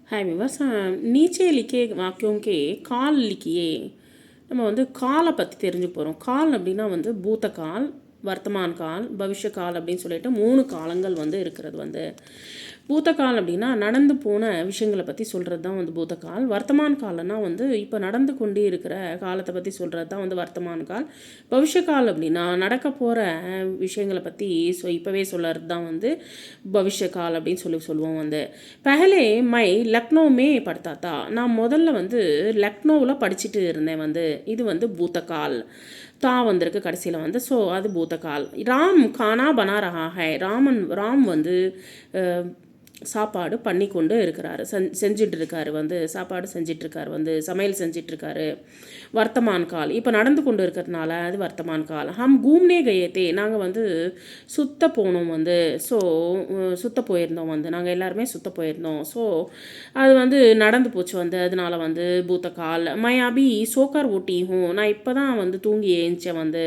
हाय weavers नीचे लिखे वाक्यों के काल लिखिए நம்ம வந்து காலை பற்றி தெரிஞ்சு போகிறோம். கால் அப்படின்னா வந்து பூத்த கால், வர்த்தமான் கால், பவிஷ்ய கால் அப்படின்னு சொல்லிட்டு 3 காலங்கள் வந்து இருக்கிறது வந்து. பூத்த கால் அப்படின்னா நடந்து போன விஷயங்களை பற்றி சொல்கிறது தான் வந்து பூத்த கால். வர்த்தமான் காலன்னா வந்து இப்போ நடந்து கொண்டே இருக்கிற காலத்தை பற்றி சொல்கிறது தான் வந்து வர்த்தமான் கால். பவிஷ்ய கால் அப்படின்னா நடக்க போகிற விஷயங்களை பற்றி இப்போவே சொல்கிறது தான் வந்து பவிஷ்ய கால் அப்படின்னு சொல்லுவோம் வந்து. பஹலே மை லக்னோமே படுத்தாத்தா, நான் முதல்ல வந்து லக்னோவில் படிச்சுட்டு இருந்தேன் வந்து. இது வந்து பூத்தகால். தா வந்திருக்கு கடைசியில் வந்து. ஸோ அது பூத்தகால். ராம் கானா பனா ரஹா ஹை, ராம் வந்து சாப்பாடு பண்ணி கொண்டு இருக்கிறாரு, செஞ்சிட்டு இருக்காரு வந்து. சாப்பாடு செஞ்சிட்ருக்காரு வந்து, சமையல் செஞ்சிட்ருக்காரு. வர்த்தமான் கால் இப்போ நடந்து கொண்டு இருக்கிறதுனால அது வர்த்தமான் கால். ஹம் கூம்னே கயத்தே, நாங்கள் வந்து சுத்த போனோம் வந்து. ஸோ சுத்த போயிருந்தோம் வந்து, நாங்கள் எல்லாருமே சுத்த போயிருந்தோம். ஸோ அது வந்து நடந்து போச்சு வந்து, அதனால வந்து பூத்த கால். மை அபி சோக்கார் ஊட்டி நான் இப்போ தான் வந்து தூங்கி ஏஞ்சேன் வந்து.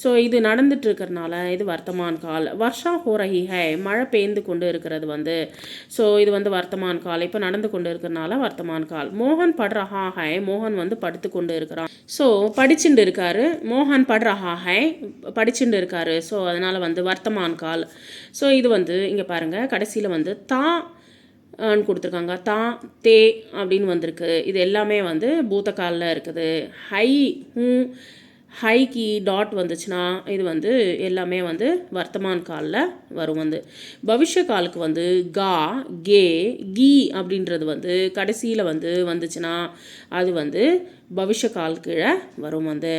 ஸோ இது நடந்துட்டு இருக்கிறதுனால இது வர்த்தமான் கால். வர்ஷா ஹோ ரஹி ஹை, மழை பெய்ந்து கொண்டு இருக்கிறது வந்து. ஸோ இது வந்து வர்த்தமான் கால், இப்போ நடந்து கொண்டு இருக்கிறனால வர்த்தமான் கால். மோகன் பட் ரஹா ஹை, மோகன் வந்து படுத்து கொண்டு இருக்கிறான். ஸோ படிச்சுட்டு இருக்காரு. மோகன் பட் ரஹா ஹை, படிச்சுட்டு இருக்காரு. ஸோ அதனால் வந்து வர்த்தமான் கால். ஸோ இது வந்து இங்கே பாருங்கள், கடைசியில் வந்து தா கொடுத்துருக்காங்க. தா தே அப்படின்னு வந்திருக்கு. இது எல்லாமே வந்து பூத்தகாலில் இருக்குது. ஹை ஹைக்கு டாட் வந்துச்சுன்னா இது வந்து எல்லாமே வந்து வர்த்தமான் காலில் வரும் வந்து. பவிஷ்ய காலுக்கு வந்து கா கே கீ அப்படின்றது வந்து கடைசியில் வந்து வந்துச்சுன்னா அது வந்து பவிஷ்ய கால் கீழே வரும் வந்து.